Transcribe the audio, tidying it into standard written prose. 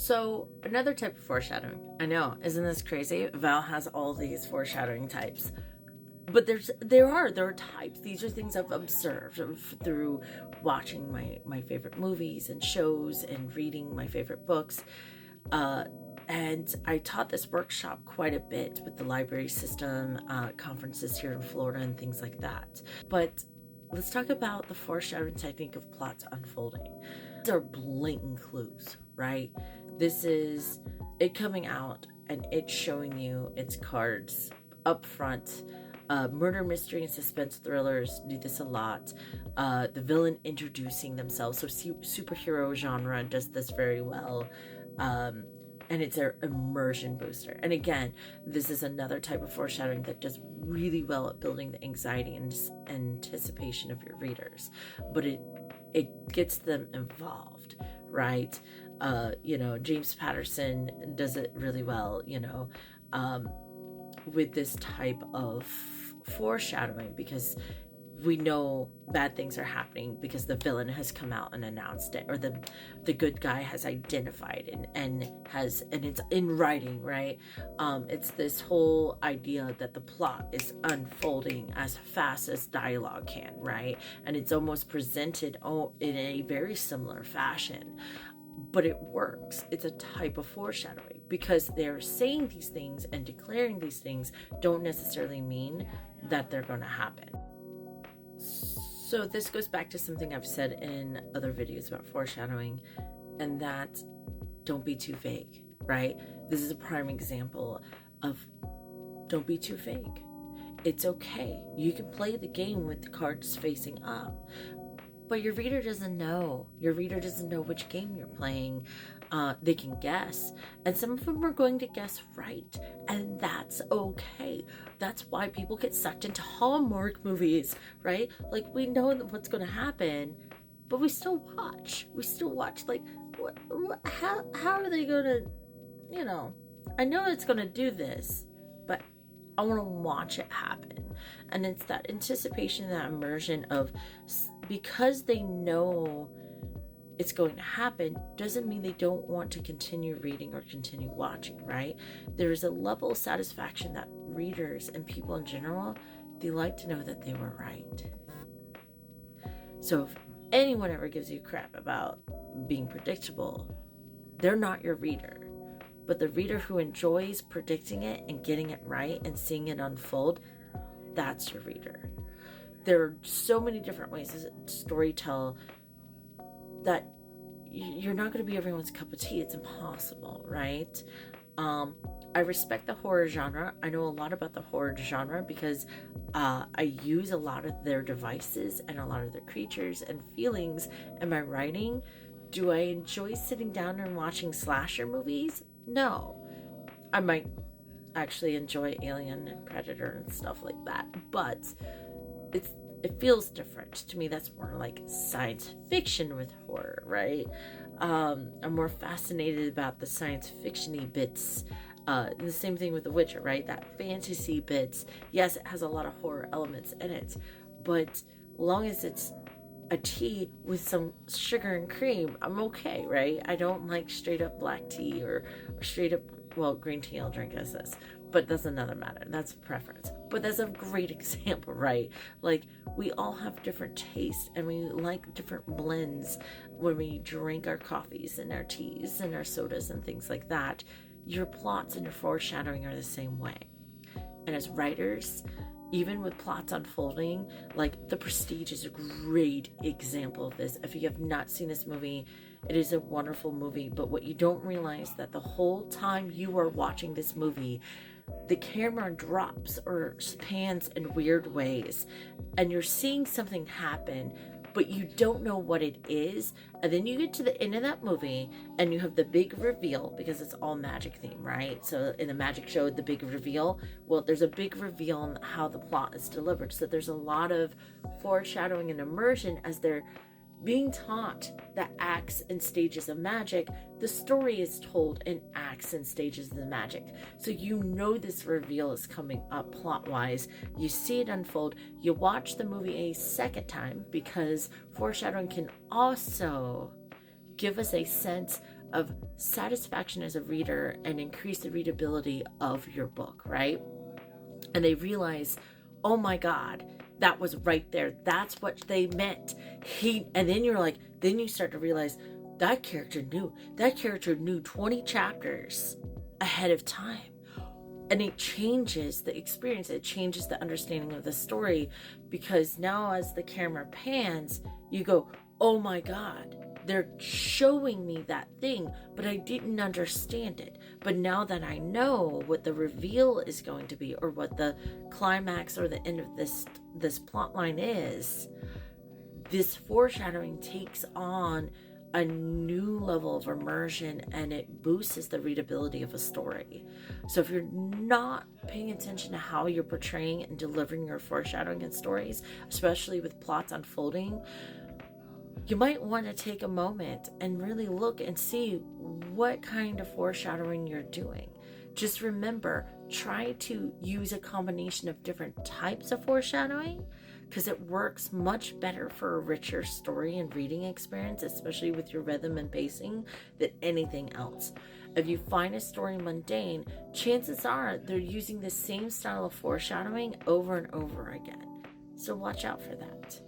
So another type of foreshadowing. I know, isn't this crazy? Val has all these foreshadowing types. But there are types. These are things I've observed through watching my favorite movies and shows and reading my favorite books. And I taught this workshop quite a bit with the library system, conferences here in Florida and things like that. But let's talk about the foreshadowing technique of plots unfolding. These are blatant clues, right? This is it coming out and it showing you its cards up front. Murder mystery and suspense thrillers do this a lot. The villain introducing themselves, so superhero genre does this very well. And it's their immersion booster. And again, this is another type of foreshadowing that does really well at building the anxiety and anticipation of your readers. But it gets them involved, right? James Patterson does it really well, with this type of foreshadowing, because we know bad things are happening because the villain has come out and announced it, or the good guy has identified and it's in writing, right? It's this whole idea that the plot is unfolding as fast as dialogue can, right? And it's almost presented in a very similar fashion. But it works. It's a type of foreshadowing because they're saying these things and declaring these things don't necessarily mean that they're going to happen. So this goes back to something I've said in other videos about foreshadowing, and that don't be too vague, right? This is a prime example of don't be too vague. It's okay. You can play the game with the cards facing up. But your reader doesn't know. Your reader doesn't know which game you're playing. They can guess. And some of them are going to guess right. And that's okay. That's why people get sucked into Hallmark movies, right? Like, we know what's going to happen, but we still watch. Like, how are they going to, I know it's going to do this, but I want to watch it happen. And it's that anticipation, that immersion of, because they know it's going to happen, doesn't mean they don't want to continue reading or continue watching, right? There is a level of satisfaction that readers and people in general, they like to know that they were right. So if anyone ever gives you crap about being predictable, they're not your reader. But the reader who enjoys predicting it and getting it right and seeing it unfold, that's your reader. There are so many different ways to storytell that you're not going to be everyone's cup of tea. It's impossible, right? I respect the horror genre. I know a lot about the horror genre because I use a lot of their devices and a lot of their creatures and feelings in my writing. Do I enjoy sitting down and watching slasher movies? No. I might actually enjoy Alien and Predator and stuff like that, but it feels different to me. That's more like science fiction with horror, right? I'm more fascinated about the science fiction-y bits. The same thing with The Witcher, right? That fantasy bits. Yes, it has a lot of horror elements in it, but long as it's a tea with some sugar and cream, I'm okay, right? I don't like straight up black tea or straight up, well, green tea I'll drink as this, but that's another matter. That's a preference. But that's a great example, right? Like, we all have different tastes and we like different blends when we drink our coffees and our teas and our sodas and things like that. Your plots and your foreshadowing are the same way. And as writers, even with plots unfolding, like The Prestige is a great example of this. If you have not seen this movie, it is a wonderful movie, but what you don't realize that the whole time you are watching this movie, the camera drops or pans in weird ways, and you're seeing something happen, but you don't know what it is. And then you get to the end of that movie and you have the big reveal, because it's all magic theme, right? So in the magic show, the big reveal, well, there's a big reveal on how the plot is delivered. So there's a lot of foreshadowing and immersion as they're being taught that acts and stages of magic. The story is told in acts and stages of the magic. So you know this reveal is coming up plot-wise. You see it unfold. You watch the movie a second time, because foreshadowing can also give us a sense of satisfaction as a reader and increase the readability of your book, right? And they realize, oh my God, that was right there. That's what they meant. And then you're like, then you start to realize that character knew 20 chapters ahead of time. And it changes the experience. It changes the understanding of the story, because now as the camera pans, you go, oh my God, they're showing me that thing, but I didn't understand it. But now that I know what the reveal is going to be, or what the climax or the end of this plot line is, this foreshadowing takes on a new level of immersion, and it boosts the readability of a story. So if you're not paying attention to how you're portraying and delivering your foreshadowing in stories, especially with plots unfolding, you might want to take a moment and really look and see what kind of foreshadowing you're doing. Just remember, try to use a combination of different types of foreshadowing, because it works much better for a richer story and reading experience, especially with your rhythm and pacing, than anything else. If you find a story mundane, chances are they're using the same style of foreshadowing over and over again. So watch out for that.